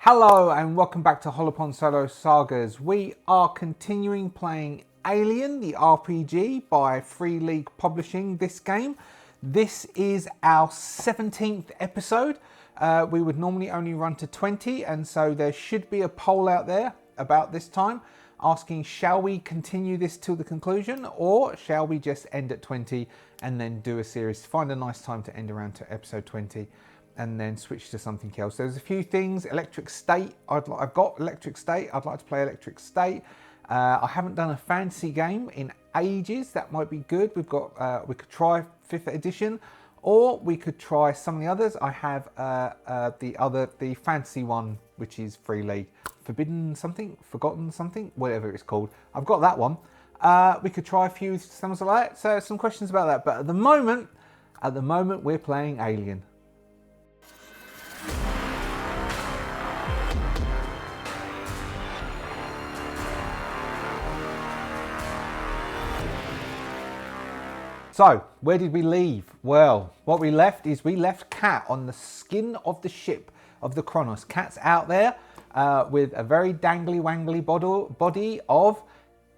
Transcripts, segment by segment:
Hello and welcome back to Hollowponds Solo Sagas. We are continuing playing Alien, the RPG by Free League Publishing this game. This is our 17th episode. We would normally only run to 20, and so there should be a poll out there about this time asking, shall we continue this till the conclusion, or shall we just end at 20 and then do a series? Find a nice time to end around to episode 20 and then switch to something else. There's a few things. Electric State, I've got Electric State. I'd like to play Electric State. I haven't done a fantasy game in ages. That might be good. We've got, we could try 5th edition, or we could try some of the others. I have the fantasy one, which is Free League. Forbidden something, Forgotten something, whatever it's called. I've got that one. We could try a few things like that. So some questions about that. But at the moment we're playing Alien. So, where did we leave? Well, what we left is we left Kat on the skin of the ship of the Kronos. Kat's out there with a very dangly-wangly body of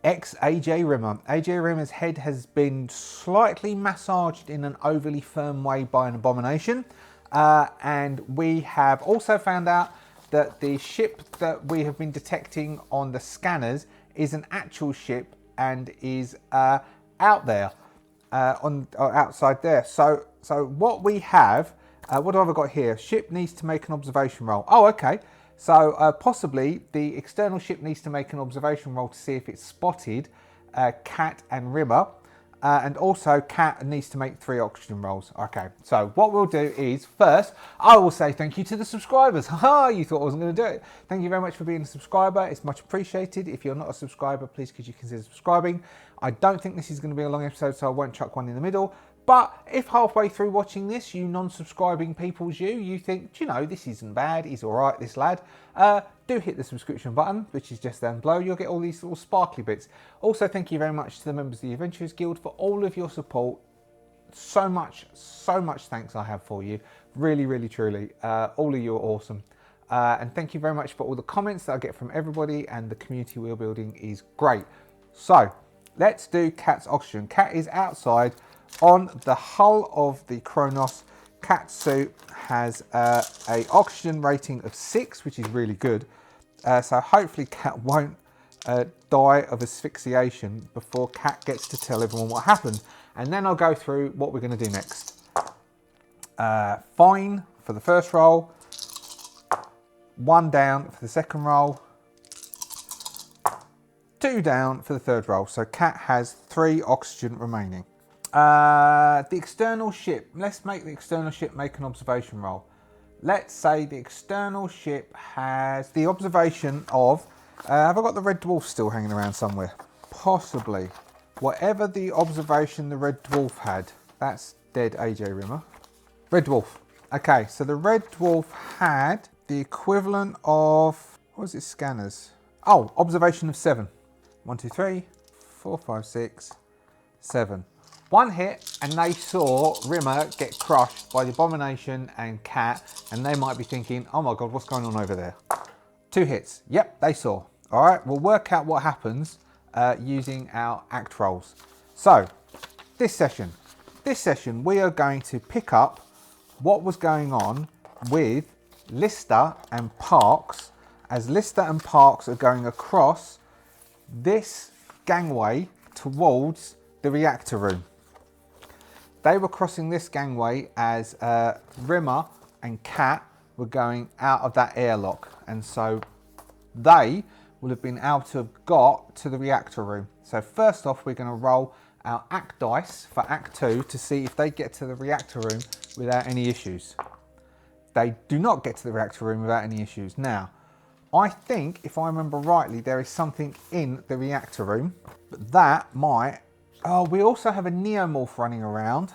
ex-AJ Rimmer. AJ Rimmer's head has been slightly massaged in an overly firm way by an abomination. And we have also found out that the ship that we have been detecting on the scanners is an actual ship and is out there. Outside there. So what we have, what have I got here? Ship needs to make an observation roll. Oh, okay. So possibly the external ship needs to make an observation roll to see if it's spotted Kat and Rimmer. And also Kat needs to make 3 oxygen rolls. Okay, so what we'll do is first, I will say thank you to the subscribers. Haha, you thought I wasn't going to do it. Thank you very much for being a subscriber. It's much appreciated. If you're not a subscriber, please could you consider subscribing. I don't think this is going to be a long episode, so I won't chuck one in the middle. But if halfway through watching this, you non-subscribing peoples, you think, do you know, this isn't bad, he's all right, this lad, do hit the subscription button, which is just down below. You'll get all these little sparkly bits. Also, thank you very much to the members of the Adventurers Guild for all of your support. So much thanks I have for you. Really, really, truly. All of you are awesome. And thank you very much for all the comments that I get from everybody, and the community we're building is great. So, let's do Kat's oxygen. Kat is outside on the hull of the Kronos. Kat's suit has a oxygen rating of 6, which is really good. So hopefully Kat won't die of asphyxiation before Kat gets to tell everyone what happened. And then I'll go through what we're going to do next. Fine for the first roll. 1 down for the second roll. 2 down for the third roll. So Kat has 3 oxygen remaining. The external ship. Let's make the external ship make an observation roll. Let's say the external ship has the observation of... have I got the Red Dwarf still hanging around somewhere? Possibly. Whatever the observation the Red Dwarf had. That's dead AJ Rimmer. Red Dwarf. Okay, so the Red Dwarf had the equivalent of... what was its scanners? Oh, observation of 7. 1, 2, 3, 4, 5, 6, 7. 1 hit, and they saw Rimmer get crushed by the abomination and Kat, and they might be thinking, oh my god, what's going on over there? 2 hits. Yep, they saw. All right, we'll work out what happens using our act rolls. So, this session we are going to pick up what was going on with Lister and Parks, as Lister and Parks are going across this gangway towards the reactor room. They were crossing this gangway as Rimmer and Kat were going out of that airlock, and so they will have been able to have got to the reactor room. So first off, we're going to roll our act dice for Act 2 to see if they get to the reactor room without any issues. They do not get to the reactor room without any issues. Now, I think, if I remember rightly, there is something in the reactor room, but that might... oh, we also have a neomorph running around,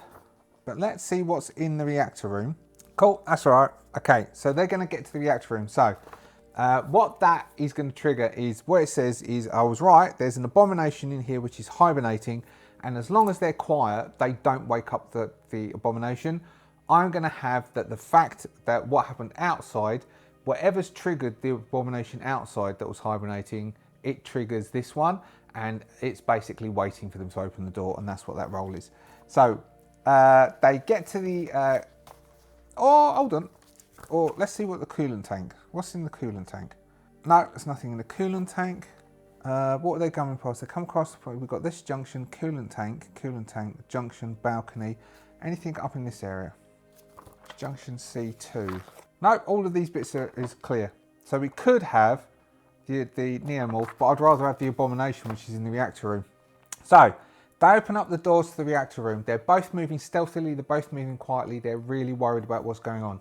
but let's see what's in the reactor room. Cool, that's all right. Okay, so they're going to get to the reactor room. So what that is going to trigger is, what it says is, I was right, there's an abomination in here which is hibernating, and as long as they're quiet, they don't wake up the abomination. I'm going to have that the fact that what happened outside whatever's triggered the abomination outside that was hibernating, it triggers this one, and it's basically waiting for them to open the door, and that's what that roll is. So they get to the... oh, hold on. Or let's see what the coolant tank. What's in the coolant tank? No, there's nothing in the coolant tank. What are they coming past? They come across, we've got this junction, coolant tank, junction, balcony, anything up in this area. Junction C2. No, all of these bits is clear. So we could have the neomorph, but I'd rather have the abomination, which is in the reactor room. So they open up the doors to the reactor room. They're both moving stealthily, they're both moving quietly. They're really worried about what's going on.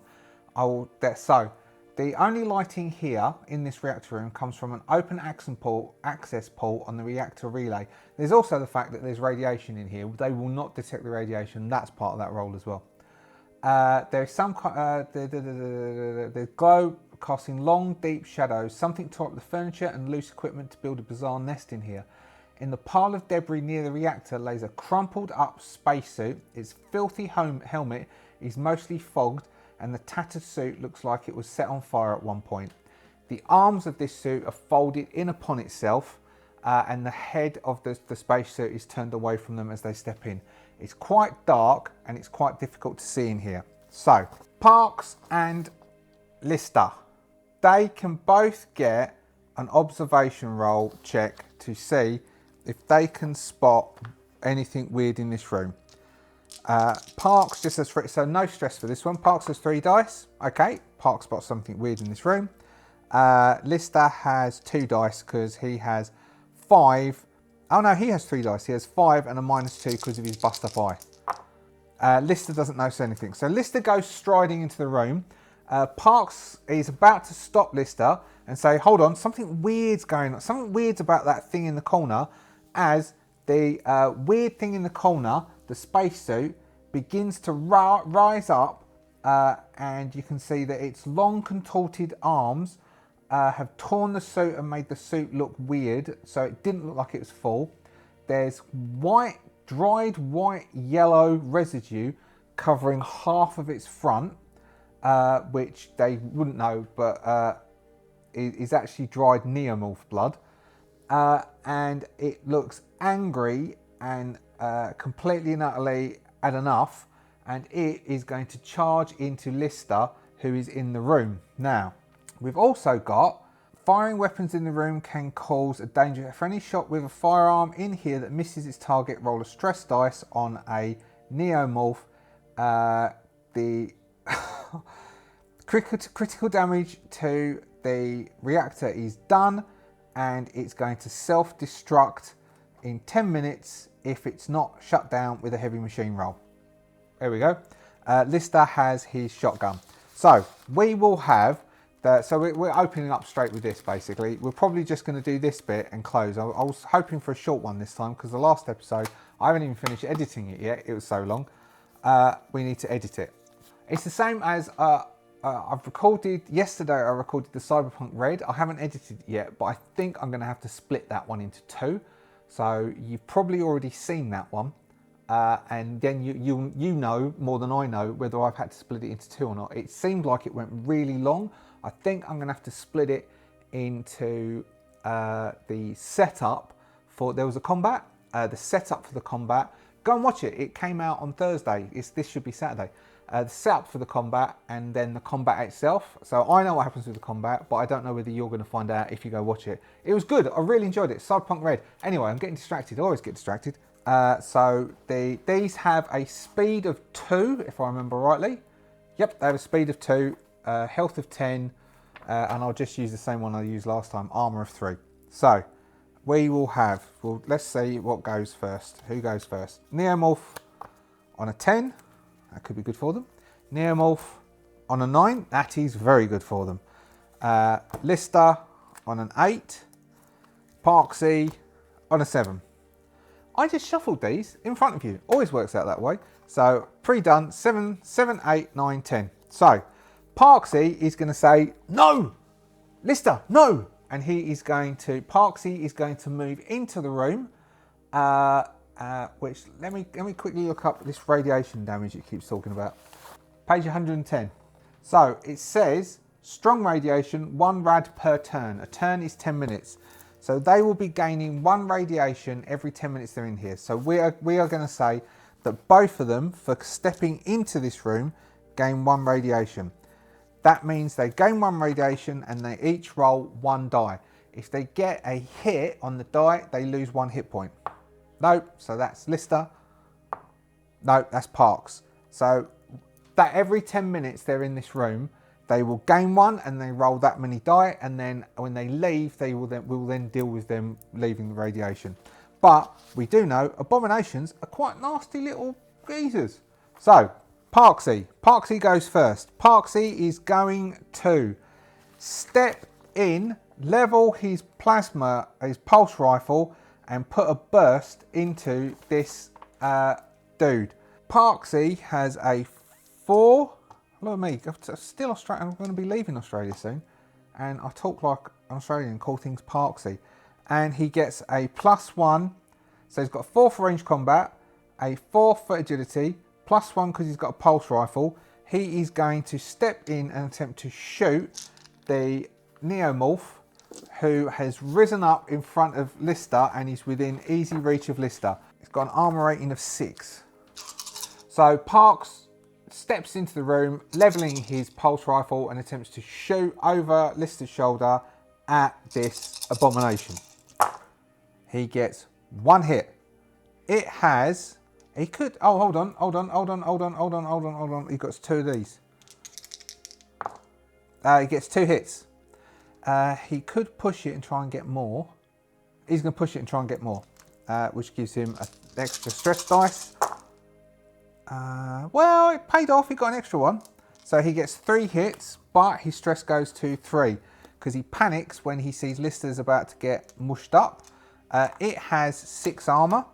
So the only lighting here in this reactor room comes from an open access port on the reactor relay. There's also the fact that there's radiation in here. They will not detect the radiation. That's part of that roll as well. There's some the glow casting long, deep shadows. Something tore up the furniture and loose equipment to build a bizarre nest in here. In the pile of debris near the reactor lays a crumpled up spacesuit. Its filthy helmet is mostly fogged, and the tattered suit looks like it was set on fire at one point. The arms of this suit are folded in upon itself, and the head of the spacesuit is turned away from them as they step in. It's quite dark and it's quite difficult to see in here. So, Parks and Lister, they can both get an observation roll check to see if they can spot anything weird in this room. Parks just has 3, so no stress for this one. Parks has 3 dice. Okay, Parks spots something weird in this room. Lister has 2 dice because he has 5. Oh no, he has 3 dice. He has 5 and a -2 because of his bust up eye. Lister doesn't notice anything. So Lister goes striding into the room. Parks is about to stop Lister and say, hold on, something weird's going on. Something weird's about that thing in the corner, as the weird thing in the corner, the spacesuit, begins to rise up, and you can see that its long contorted arms have torn the suit and made the suit look weird, so it didn't look like it was full. There's dried white yellow residue covering half of its front, which they wouldn't know, but is actually dried neomorph blood, and it looks angry and completely and utterly had enough, and it is going to charge into Lister, who is in the room. Now, we've also got firing weapons in the room can cause a danger. For any shot with a firearm in here that misses its target, roll a stress dice on a neomorph. The critical damage to the reactor is done, and it's going to self-destruct in 10 minutes if it's not shut down with a heavy machine roll. There we go. Lister has his shotgun. So we will have so we're opening up straight with this, basically. We're probably just going to do this bit and close. I was hoping for a short one this time because the last episode, I haven't even finished editing it yet. It was so long. We need to edit it. It's the same as I've recorded, yesterday I recorded the Cyberpunk Red. I haven't edited it yet, but I think I'm going to have to split that one into 2. So you've probably already seen that one. And then you know more than I know whether I've had to split it into 2 or not. It seemed like it went really long. I think I'm going to have to split it into the setup for, there was a combat, the setup for the combat. Go and watch it. It came out on Thursday. This should be Saturday. The setup for the combat and then the combat itself. So I know what happens with the combat, but I don't know whether you're going to find out if you go watch it. It was good. I really enjoyed it. Cyberpunk Red. Anyway, I'm getting distracted. I always get distracted. So these have a speed of 2, if I remember rightly. Yep, they have a speed of 2, health of 10, and I'll just use the same one I used last time, armor of 3. So we will have, well, let's see what goes first. Who goes first? Neomorph on a 10. That could be good for them. Neomorph on a 9. That is very good for them. Lister on an 8. Parksy on a 7. I just shuffled these in front of you. Always works out that way. So pre-done, 7, 8, 9, 10. So Parksy is going to say, no, Lister, no. And Parksy is going to move into the room, which, let me quickly look up this radiation damage it keeps talking about. Page 110. So it says Strong radiation, 1 rad per turn. A turn is 10 minutes. So they will be gaining 1 radiation every 10 minutes they're in here. So we are going to say that both of them, for stepping into this room, gain 1 radiation. That means they gain 1 radiation and they each roll 1 die. If they get a hit on the die, they lose 1 hit point. No, so that's Lister. No, that's Parks. So that every 10 minutes they're in this room, they will gain 1 and they roll that many die, and then when they leave, we will then deal with them leaving the radiation. But we do know abominations are quite nasty little geezers. So Parksy goes first. Parksy is going to step in, level his pulse rifle, and put a burst into this dude. Parksy has a 4. Look at me, I'm still Australian. I'm going to be leaving Australia soon, and I talk like an Australian, call things Parksy. And he gets a +1, so he's got 4 for range combat, a 4 for agility, +1 because he's got a pulse rifle. He is going to step in and attempt to shoot the Neomorph, who has risen up in front of Lister and is within easy reach of Lister. He's got an armor rating of 6. So Parks steps into the room, leveling his pulse rifle, and attempts to shoot over Lister's shoulder at this abomination. He gets 1 hit. It has, he could, oh, hold on. He got 2 of these. He gets 2 hits. He could push it and try and get more. He's going to push it and try and get more, which gives him an extra stress dice. Well, it paid off. He got an extra 1. So he gets 3 hits, but his stress goes to 3 because he panics when he sees Lister's about to get mushed up. It has 6 armor.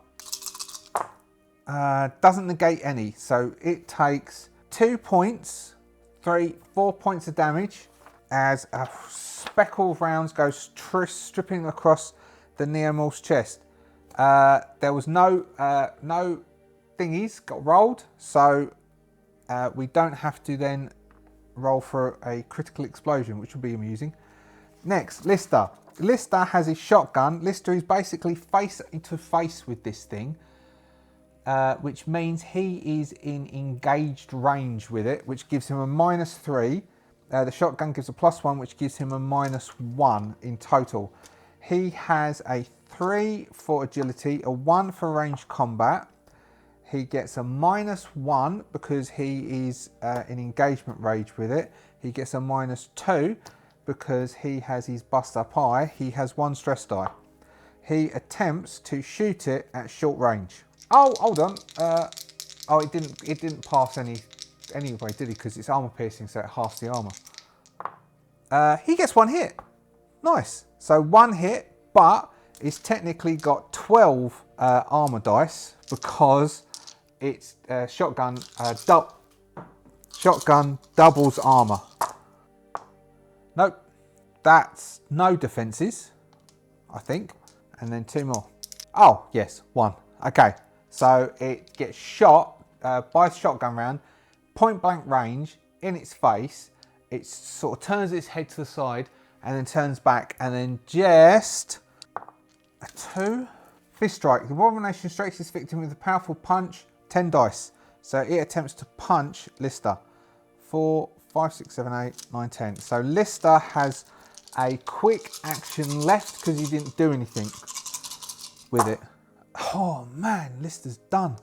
Doesn't negate any. So it takes 2 points, 4 points of damage as a speckle of rounds goes stripping across the Neomorph's chest. There was no thingies got rolled, so we don't have to then roll for a critical explosion, which will be amusing. Next, Lister. Lister has his shotgun. Lister is basically face to face with this thing, which means he is in engaged range with it, which gives him a -3. The shotgun gives a +1, which gives him a -1 in total. He has a 3 for agility, a 1 for range combat. He gets a -1 because he is in engagement range with it. He gets a -2 because he has his bust up eye. He has 1 stress die. He attempts to shoot it at short range. Oh, hold on. Oh, it didn't pass anyway, did he? Because it's armor piercing, so it halves the armor. He gets 1 hit. Nice. So 1 hit, but it's technically got 12 armor dice because it's shotgun doubles armor. Nope, that's no defenses, I think, and then 2 more. Oh yes, 1. Okay, so it gets shot by a shotgun round, point blank range in its face. It sort of turns its head to the side and then turns back, and then just a 2. Fist strike. The abomination strikes its victim with a powerful punch. 10 dice. So it attempts to punch Lister. 4, 5, 6, 7, 8, 9, 10. So Lister has a quick action left because he didn't do anything with it. Oh man, Lister's done.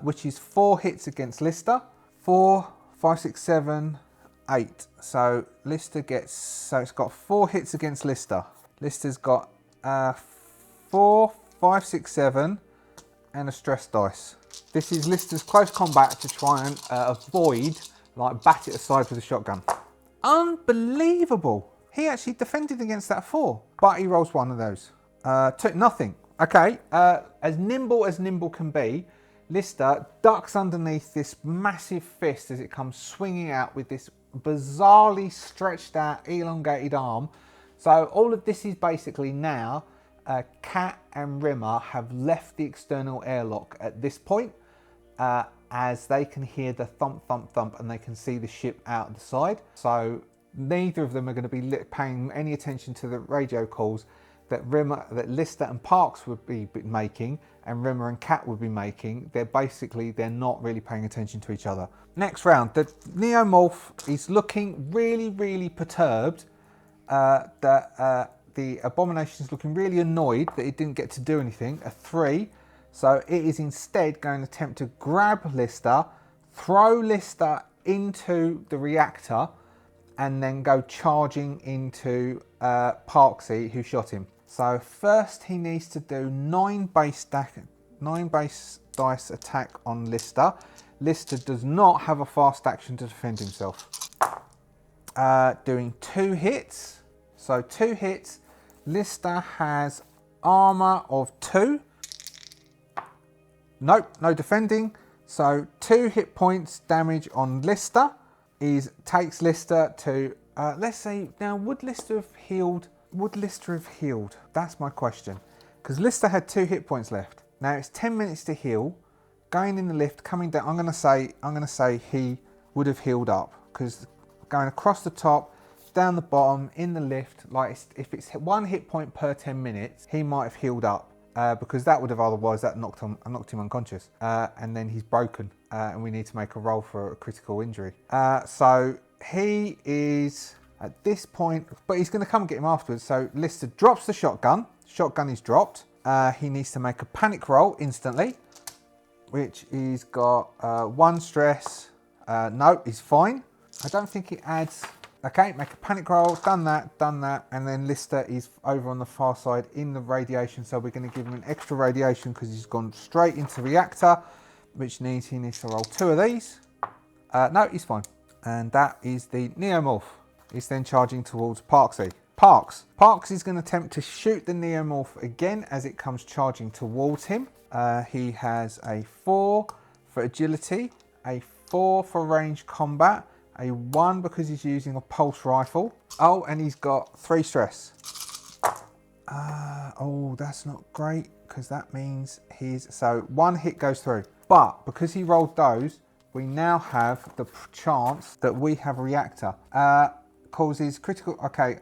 Which is 4 hits against Lister. 4, 5, 6, 7, 8. So Lister gets, so it's got 4 hits against Lister. Lister's got 4, 5, 6, 7 and a stress dice. This is Lister's close combat to try and avoid, like, bat it aside with a shotgun. Unbelievable. He actually defended against that 4, but he rolls 1 of those. Took nothing. Okay, as nimble can be, Lister ducks underneath this massive fist as it comes swinging out with this bizarrely stretched out, elongated arm. So all of this is basically now Cat and Rimmer have left the external airlock at this point, as they can hear the thump, thump, thump, and they can see the ship out the side. So neither of them are going to be paying any attention to the radio calls that Lister and Parks would be making, and Rimmer and Cat would be making. They're not really paying attention to each other. Next round, the Neomorph is looking really, really perturbed. The Abomination is looking really annoyed that it didn't get to do anything. A 3. So it is instead going to attempt to grab Lister, throw Lister into the reactor, and then go charging into Parksy, who shot him. So first he needs to do 9 base dice attack on Lister. Lister does not have a fast action to defend himself. Doing 2 hits. So 2 hits. Lister has armor of 2. Nope, no defending. So 2 hit points damage on Lister takes Lister to, let's say, now would Lister have healed? Would Lister have healed? That's my question. Because Lister had 2 hit points left. Now it's 10 minutes to heal. Going in the lift, coming down, I'm going to say he would have healed up. Because going across the top, down the bottom, in the lift, like if it's 1 hit point per 10 minutes, he might have healed up. Because that would have otherwise knocked him unconscious, and then he's broken, and we need to make a roll for a critical injury. So he is at this point, but he's going to come and get him afterwards. So Lister drops the shotgun. Shotgun is dropped. He needs to make a panic roll instantly, which he's got 1 stress. No, he's fine. I don't think it adds. Okay, make a panic roll, done that, and then Lister is over on the far side in the radiation, so we're going to give him an extra radiation because he's gone straight into reactor, which means he needs to roll 2 of these. No, he's fine. And that is the Neomorph. He's then charging towards Parksy. Parks is going to attempt to shoot the Neomorph again as it comes charging towards him. He has a 4 for agility, a 4 for range combat, a 1 because he's using a pulse rifle. Oh, and he's got 3 stress. Oh, that's not great because that means so 1 hit goes through. But because he rolled those, we now have the chance that we have a reactor. Causes critical. Okay,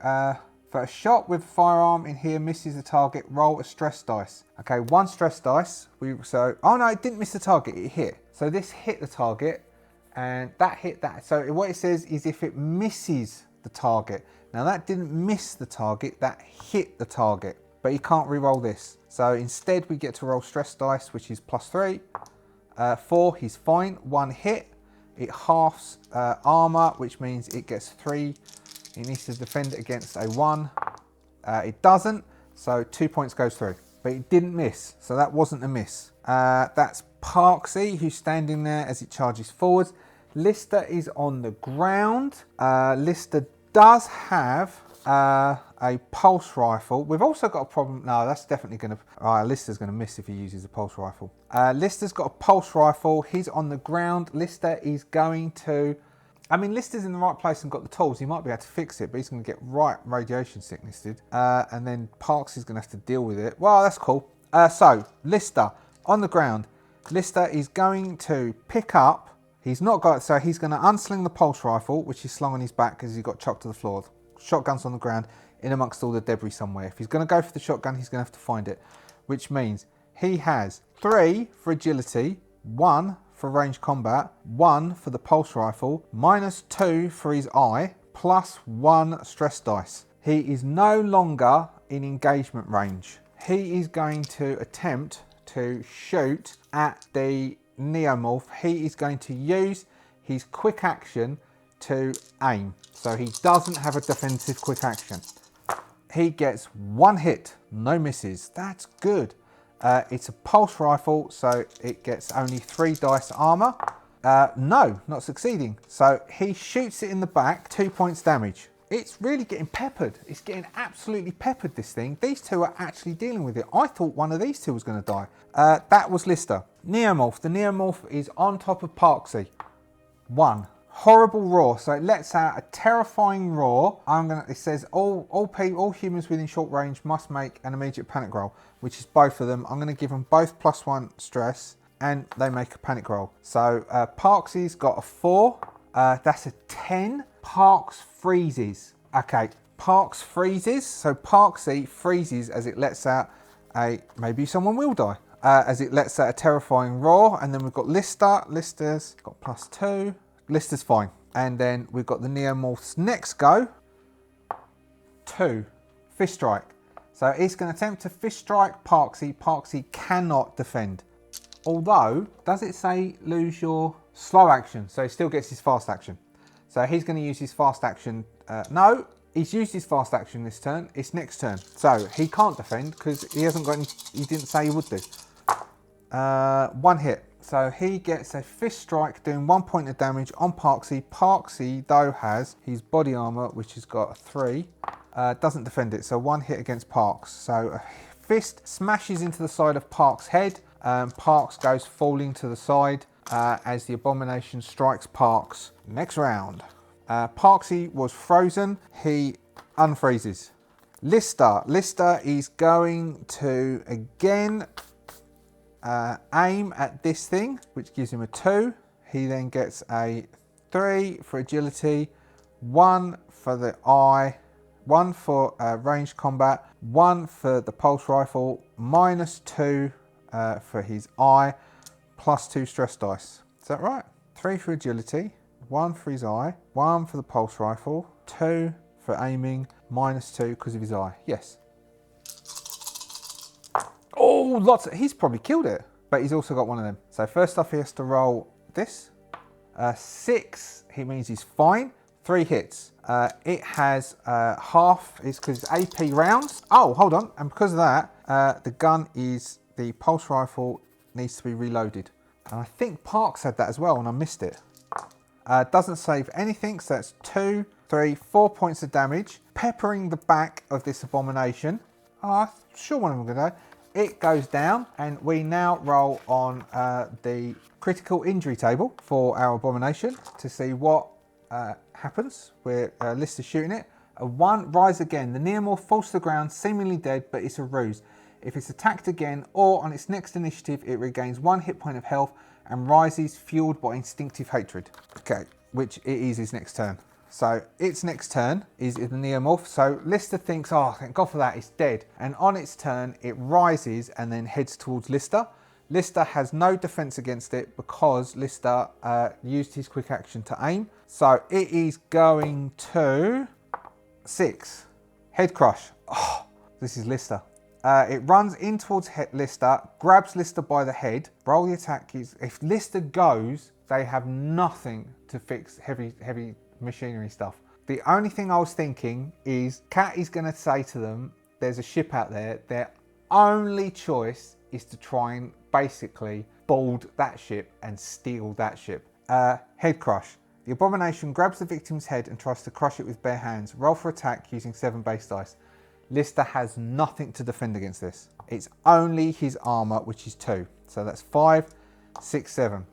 for a shot with a firearm in here misses the target, roll a stress dice. Okay, 1 stress dice. Oh no, it didn't miss the target, it hit. So this hit the target. And that hit that. So what it says is if it misses the target. Now that didn't miss the target, that hit the target. But you can't re-roll this. So instead we get to roll stress dice, which is +3. 4, he's fine. 1 hit. It halves armor, which means it gets 3. It needs to defend against a 1. It doesn't. So 2 points goes through. But it didn't miss. So that wasn't a miss. That's Parksy, who's standing there as it charges forwards. Lister is on the ground. Lister does have a pulse rifle. We've also got a problem. No, that's definitely going to... Lister's going to miss if he uses a pulse rifle. Lister's got a pulse rifle. He's on the ground. Lister is going to... I mean, Lister's in the right place and got the tools. He might be able to fix it, but he's going to get right radiation sickness. And then Parks is going to have to deal with it. Well, that's cool. So, Lister on the ground. Lister is going to pick up... He's not got... So he's going to unsling the pulse rifle, which is slung on his back because he got chopped to the floor. Shotgun's on the ground in amongst all the debris somewhere. If he's going to go for the shotgun, he's going to have to find it. Which means he has 3 for agility, 1 for range combat, 1 for the pulse rifle, -2 for his eye, +1 stress dice. He is no longer in engagement range. He is going to attempt to shoot at the Neomorph. He is going to use his quick action to aim. So he doesn't have a defensive quick action. He gets 1 hit, no misses. That's good. It's a pulse rifle, so it gets only 3 dice armor. No, not succeeding. So he shoots it in the back, 2 points damage. It's really getting peppered. It's getting absolutely peppered, this thing. These two are actually dealing with it. I thought one of these two was going to die. That was Lister. Neomorph. The Neomorph is on top of Parksy. 1. Horrible roar. So it lets out a terrifying roar. It says all humans within short range must make an immediate panic roll, which is both of them. I'm going to give them both +1 stress, and they make a panic roll. So Parksy's got a 4. That's a 10. Parks freezes. Okay, Parks freezes. So Parksy freezes as it lets out a, maybe someone will die, as it lets out a terrifying roar. And then we've got Lister. Lister's got +2. Lister's fine. And then we've got the Neomorph's next go. 2. Fish strike. So it's going to attempt to fish strike Parksy. Parksy cannot defend. Although, does it say lose your slow action? So he still gets his fast action. So he's going to use his fast action. No, he's used his fast action this turn. It's next turn. So he can't defend because he hasn't got any, he didn't say he would do. 1 hit. So he gets a fish strike doing 1 point of damage on Parksy. Parksy, though, has his body armor, which has got a 3. Doesn't defend it. So 1 hit against Parks. So a fist smashes into the side of Parks' head. Parks goes falling to the side as the abomination strikes Parks. Next round. Parksy was frozen. He unfreezes. Lister. Lister is going to again aim at this thing, which gives him a 2. He then gets a 3 for agility, 1 for the eye, 1 for ranged combat, 1 for the pulse rifle, -2 for his eye, +2 stress dice. Is that right? 3 for agility, 1 for his eye, 1 for the pulse rifle, 2 for aiming, -2 because of his eye. Yes. Oh, lots. He's probably killed it, but he's also got one of them. So first off, he has to roll this. 6, he means he's fine. 3 hits. It has half, it's because it's AP rounds. Oh, hold on. And because of that, the gun is, the pulse rifle needs to be reloaded. And I think Parks had that as well, and I missed it. Doesn't save anything, so that's 2, 3, 4 points of damage. Peppering the back of this abomination. Oh, I'm sure one of them going to die. It goes down, and we now roll on the critical injury table for our abomination to see what happens. Where Lister's shooting it. A 1, rise again. The Neomorph falls to the ground, seemingly dead, but it's a ruse. If it's attacked again or on its next initiative, it regains 1 hit point of health and rises, fueled by instinctive hatred. Okay, which it is his next turn. So its next turn is the Neomorph. So Lister thinks, oh, thank God for that, it's dead. And on its turn, it rises and then heads towards Lister. Lister has no defense against it because Lister used his quick action to aim. So it is going to 6. Head crush. Oh, this is Lister. It runs in towards Lister, grabs Lister by the head. Roll the attack. If Lister goes, they have nothing to fix heavy machinery stuff. The only thing I was thinking is Cat is going to say to them, there's a ship out there. Their only choice is to try and basically board that ship and steal that ship. Head crush. The abomination grabs the victim's head and tries to crush it with bare hands. Roll for attack using 7 base dice. Lister has nothing to defend against this. It's only his armor, which is 2. So that's 5, 6, 7.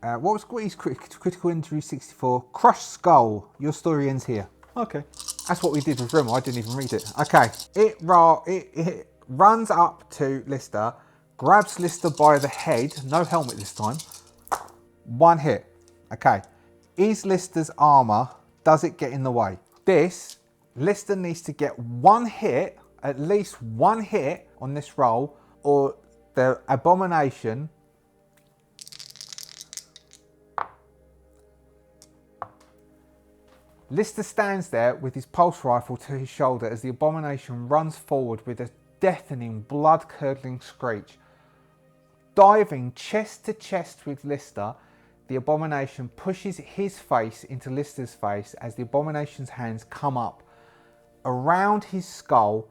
What was his critical injury 64? Crushed skull. Your story ends here. Okay. That's what we did with Rim. I didn't even read it. Okay. It runs up to Lister, grabs Lister by the head. No helmet this time. 1 hit. Okay. Is Lister's armor, does it get in the way? Lister needs to get 1 hit, at least 1 hit on this roll, or the abomination Lister stands there with his pulse rifle to his shoulder as the abomination runs forward with a deafening, blood-curdling screech. Diving chest to chest with Lister, the abomination pushes his face into Lister's face as the abomination's hands come up around his skull,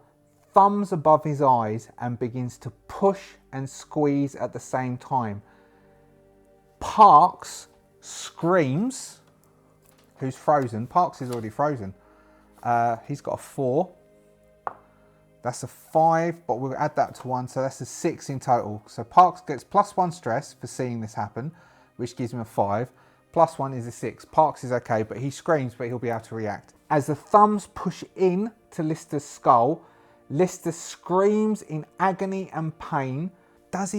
thumbs above his eyes, and begins to push and squeeze at the same time. Parks screams. Who's frozen? Parks is already frozen. He's got a 4. That's a 5, but we'll add that to 1, so that's a 6 in total. So Parks gets +1 stress for seeing this happen, which gives him a 5. +1 is a 6. Parks is okay, but he screams, but he'll be able to react. As the thumbs push in to Lister's skull, Lister screams in agony and pain. Would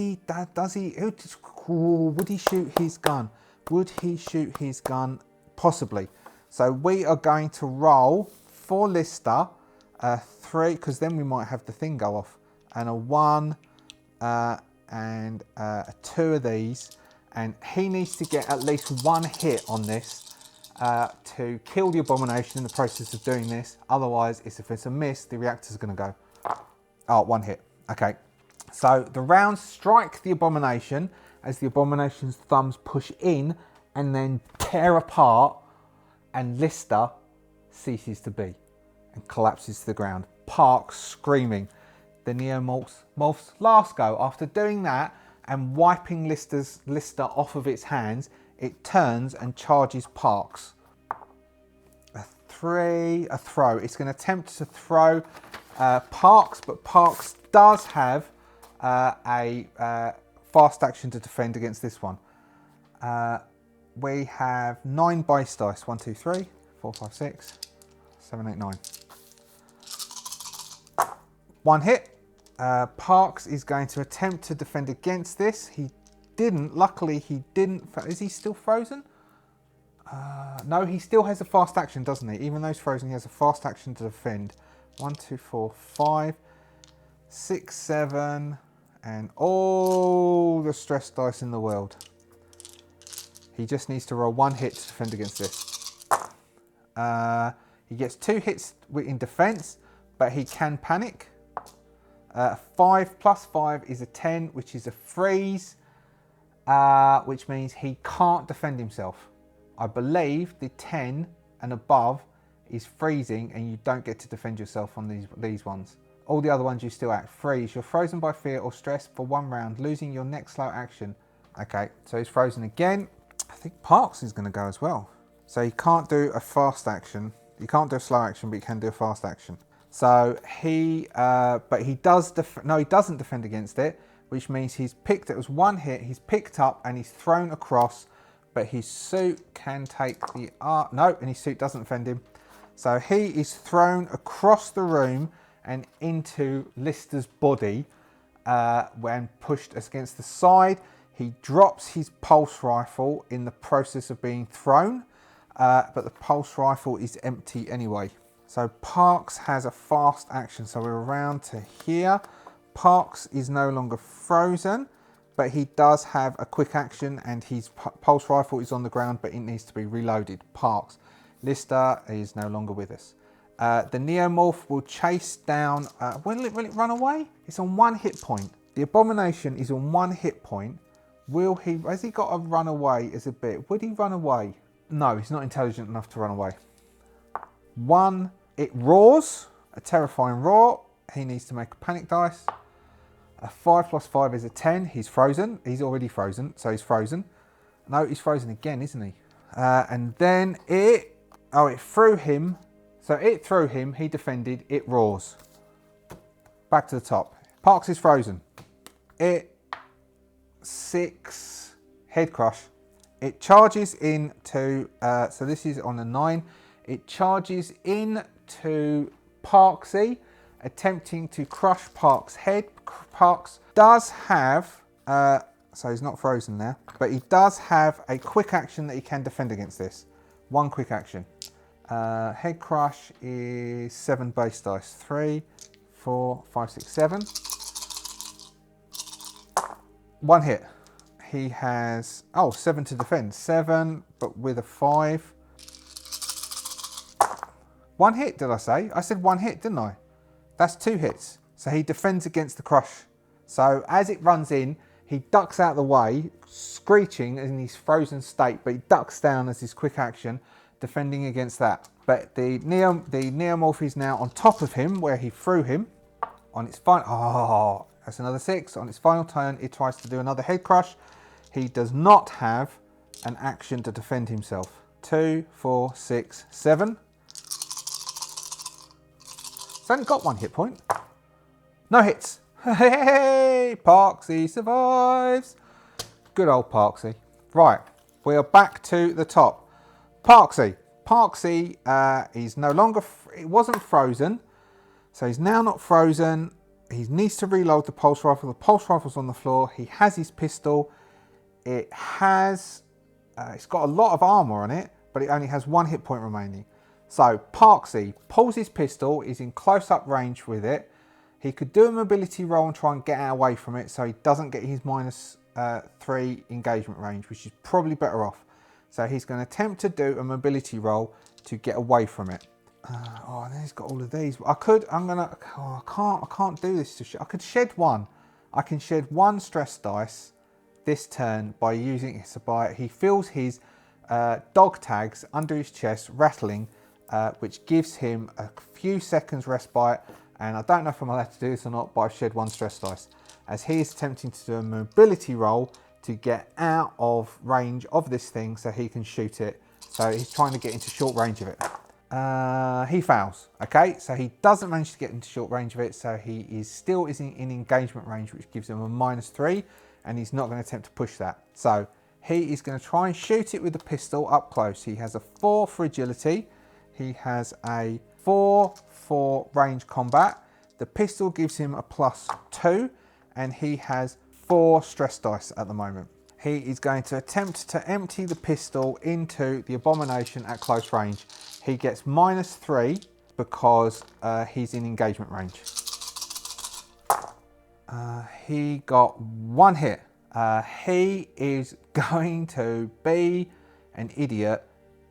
he shoot his gun? Would he shoot his gun? Possibly. So we are going to roll for Lister 3, because then we might have the thing go off, and a 1 and a 2 of these, and he needs to get at least 1 hit on this to kill the abomination in the process of doing this. Otherwise, if it's a miss, the reactor's going to go. Oh, 1 hit. Okay. So the rounds strike the abomination as the abomination's thumbs push in and then tear apart, and Lister ceases to be and collapses to the ground. Parks screaming. The Neomorph's last go. After doing that and wiping Lister off of its hands, it turns and charges Parks. A throw. It's going to attempt to throw Parks, but Parks does have a fast action to defend against this one. We have 9 base dice. 1, 2, 3, 4, 5, 6, 7, 8, 9. 1 hit. Parks is going to attempt to defend against this. He didn't. Luckily, he didn't. Is he still frozen? No, he still has a fast action, doesn't he? Even though he's frozen, he has a fast action to defend. 1, 2, 4, 5, 6, 7, and all the stress dice in the world. He just needs to roll 1 hit to defend against this. He gets 2 hits in defense, but he can panic. 5 plus 5 is a 10, which is a freeze, which means he can't defend himself. I believe the 10 and above is freezing, and you don't get to defend yourself on these ones. All the other ones you still act. Freeze. You're frozen by fear or stress for 1 round, losing your next slow action. Okay, so he's frozen again. I think Parks is going to go as well. So he can't do a fast action. He can't do a slow action, but he can do a fast action. So he does. No, he doesn't defend against it, which means he's picked. It was 1 hit. He's picked up and he's thrown across, but his suit can take the no, and his suit doesn't defend him. So he is thrown across the room and into Lister's body when pushed against the side. He drops his pulse rifle in the process of being thrown, but the pulse rifle is empty anyway. So Parks has a fast action, so we're around to here. Parks is no longer frozen, but he does have a quick action, and his pulse rifle is on the ground, but it needs to be reloaded. Parks. Lister is no longer with us. The Neomorph will chase down... will it run away? It's on 1 hit point. The Abomination is on 1 hit point. Has he got a run away as a bit? Would he run away? No, he's not intelligent enough to run away. 1, it roars, a terrifying roar. He needs to make a panic dice. A 5 plus 5 is a 10. He's frozen. He's already frozen, so he's frozen. No, he's frozen again, isn't he? And then it threw him. So it threw him, he defended, it roars. Back to the top. Parks is frozen. 6, head crush. It charges into, so this is on a 9. It charges into Parksy, attempting to crush Parks' head. Parks does have, so he's not frozen there, but he does have a quick action that he can defend against this. 1 quick action. Head crush is 7 base dice. 3, 4, 5, 6, 7. 1 hit. He has 7 to defend. 7, but with a 5. 1 hit, did I say? I said 1 hit, didn't I? That's 2 hits. So he defends against the crush. So as it runs in, he ducks out of the way, screeching in his frozen state, but he ducks down as his quick action, defending against that. But the Neomorph is now on top of him, where he threw him. On its final... that's another 6. On its final turn, it tries to do another head crush. He does not have an action to defend himself. 2, 4, 6, 7. It's only got 1 hit point. No hits. Hey, Parksy survives. Good old Parksy. Right, we are back to the top. Parksy. Parksy is no longer... it wasn't frozen, so he's now not frozen. He needs to reload the pulse rifle. The pulse rifle's on the floor. He has his pistol. It has... it's got a lot of armour on it, but it only has 1 hit point remaining. So Parksy pulls his pistol, is in close-up range with it. He could do a mobility roll and try and get out away from it so he doesn't get his -3 engagement range, which is probably better off. So he's going to attempt to do a mobility roll to get away from it. Oh, and then he's got all of these. I can't do this. I could shed one. I can shed 1 stress dice this turn by using it. He feels his dog tags under his chest rattling, which gives him a few seconds respite. And I don't know if I'm allowed to do this or not, but I've shed 1 stress dice as he is attempting to do a mobility roll to get out of range of this thing so he can shoot it. So he's trying to get into short range of it. He fails. Okay, so he doesn't manage to get into short range of it, so he still isn't in engagement range, which gives him a -3, and he's not going to attempt to push that. So he is going to try and shoot it with the pistol up close. He has a 4 for agility. He has a 4 for range combat. The pistol gives him a +2, and he has 4 stress dice at the moment. He is going to attempt to empty the pistol into the abomination at close range. He gets -3 because he's in engagement range. He got 1 hit. He is going to be an idiot,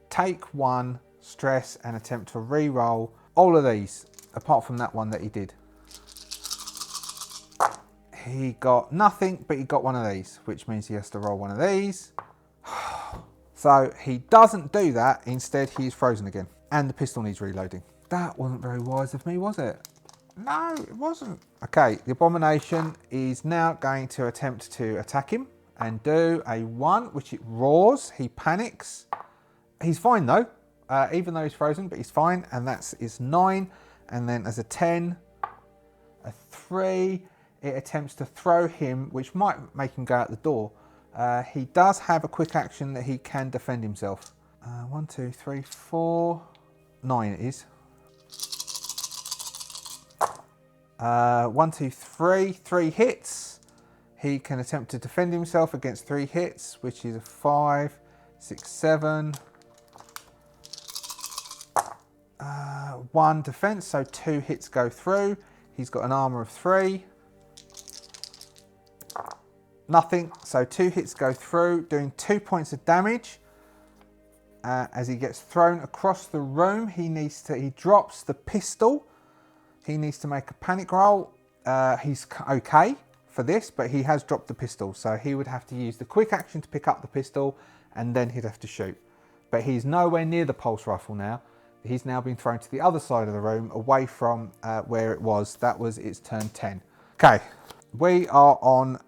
take 1 stress and attempt to re-roll all of these, apart from that one that he did. He got nothing, but he got 1 of these, which means he has to roll 1 of these. So he doesn't do that. Instead, he is frozen again. And the pistol needs reloading. That wasn't very wise of me, was it? No, it wasn't. Okay, the abomination is now going to attempt to attack him and do a 1, which it roars. He panics. He's fine though, even though he's frozen, but he's fine. And it's 9. And then as a 10, a 3, it attempts to throw him, which might make him go out the door. He does have a quick action that he can defend himself. 1, 2, 3, 4, 9 it is. 1, 2, 3, 3 hits. He can attempt to defend himself against 3 hits, which is a 5, 6, 7. 1 defense, so 2 hits go through. He's got an armor of 3. Nothing, so 2 hits go through, doing 2 points of damage. As he gets thrown across the room, he drops the pistol. He needs to make a panic roll. He's okay for this, but he has dropped the pistol, so he would have to use the quick action to pick up the pistol, and then he'd have to shoot. But he's nowhere near the pulse rifle now. He's now been thrown to the other side of the room, away from where it was. That was its turn 10. Okay. We are on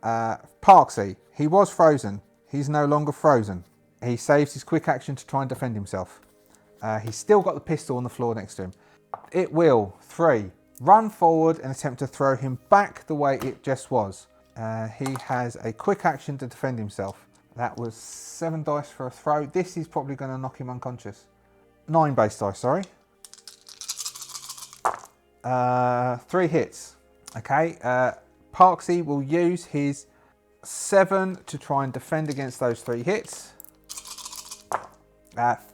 Parksy. He was frozen. He's no longer frozen. He saves his quick action to try and defend himself. He's still got the pistol on the floor next to him. It will, 3, run forward and attempt to throw him back the way it just was. He has a quick action to defend himself. That was 7 dice for a throw. This is probably going to knock him unconscious. 9 base dice, sorry. 3 hits. Okay. Parksy will use his 7 to try and defend against those 3 hits.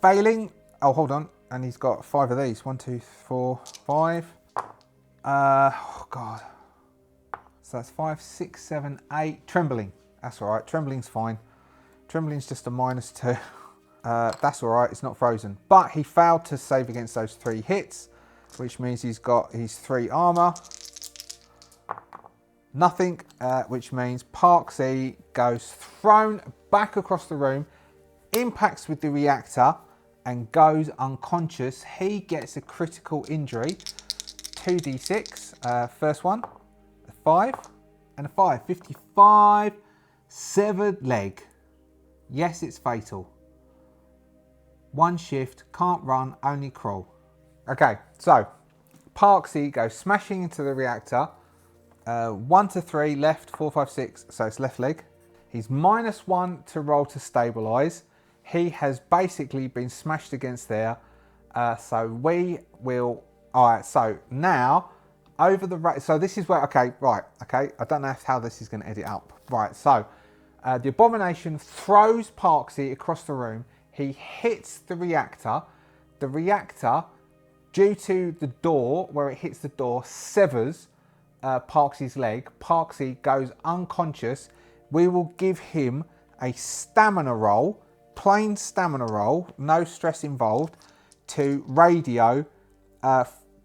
Failing. Oh, hold on. And he's got 5 of these. 1, 2, 4, 5. Oh, God. So that's 5, 6, 7, 8. Trembling. That's all right. Trembling's fine. Trembling's just a -2. That's all right. It's not frozen. But he failed to save against those 3 hits, which means he's got his 3 armor. Nothing, which means Parksy goes thrown back across the room, impacts with the reactor, and goes unconscious. He gets a critical injury. 2d6. First one, a 5, and a 5. 55, severed leg. Yes, it's fatal. 1 shift, can't run, only crawl. Okay, so Parksy goes smashing into the reactor. 1 to 3, left, 4, 5, 6, so it's left leg. He's -1 to roll to stabilise. He has basically been smashed against there. So we will, all right, so now over the, so this is where, okay, right, okay, I don't know how this is going to edit up. Right, so the abomination throws Parksy across the room. He hits the reactor. The reactor, due to the door, where it hits the door, severs Parksy's leg. Parksy goes unconscious. We will give him a stamina roll, plain stamina roll, no stress involved, to radio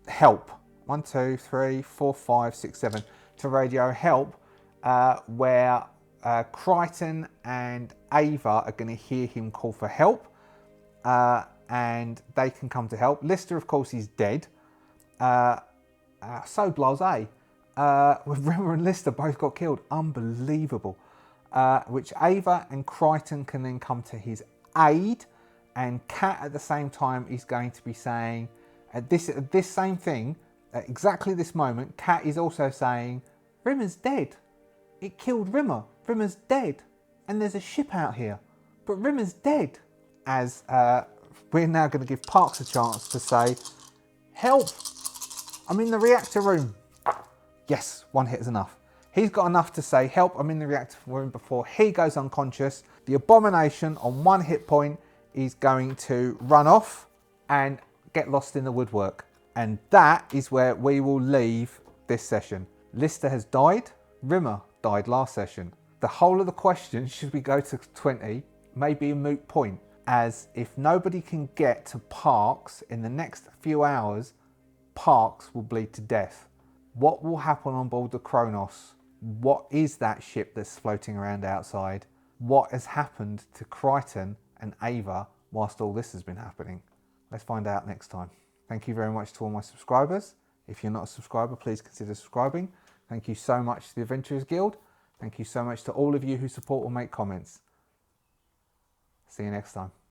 help. 1, 2, 3, 4, 5, 6, 7. To radio help, where Crichton and Ava are going to hear him call for help, and they can come to help. Lister, of course, is dead. So blasé. Rimmer and Lister both got killed. Unbelievable. Which Ava and Crichton can then come to his aid, and Cat at the same time is going to be saying, at this same thing, at exactly this moment, Cat is also saying, Rimmer's dead. It killed Rimmer. Rimmer's dead. And there's a ship out here. But Rimmer's dead. As we're now going to give Parks a chance to say, help! I'm in the reactor room. Yes, one hit is enough. He's got enough to say, help, I'm in the reactor room, before he goes unconscious. The Abomination on 1 hit point is going to run off and get lost in the woodwork. And that is where we will leave this session. Lister has died. Rimmer died last session. The whole of the question, should we go to 20, may be a moot point, as if nobody can get to Parks in the next few hours, Parks will bleed to death. What will happen on board the Kronos? What is that ship that's floating around outside? What has happened to Crichton and Ava whilst all this has been happening? Let's find out next time. Thank you very much to all my subscribers. If you're not a subscriber, please consider subscribing. Thank you so much to the Adventurers Guild. Thank you so much to all of you who support or make comments. See you next time.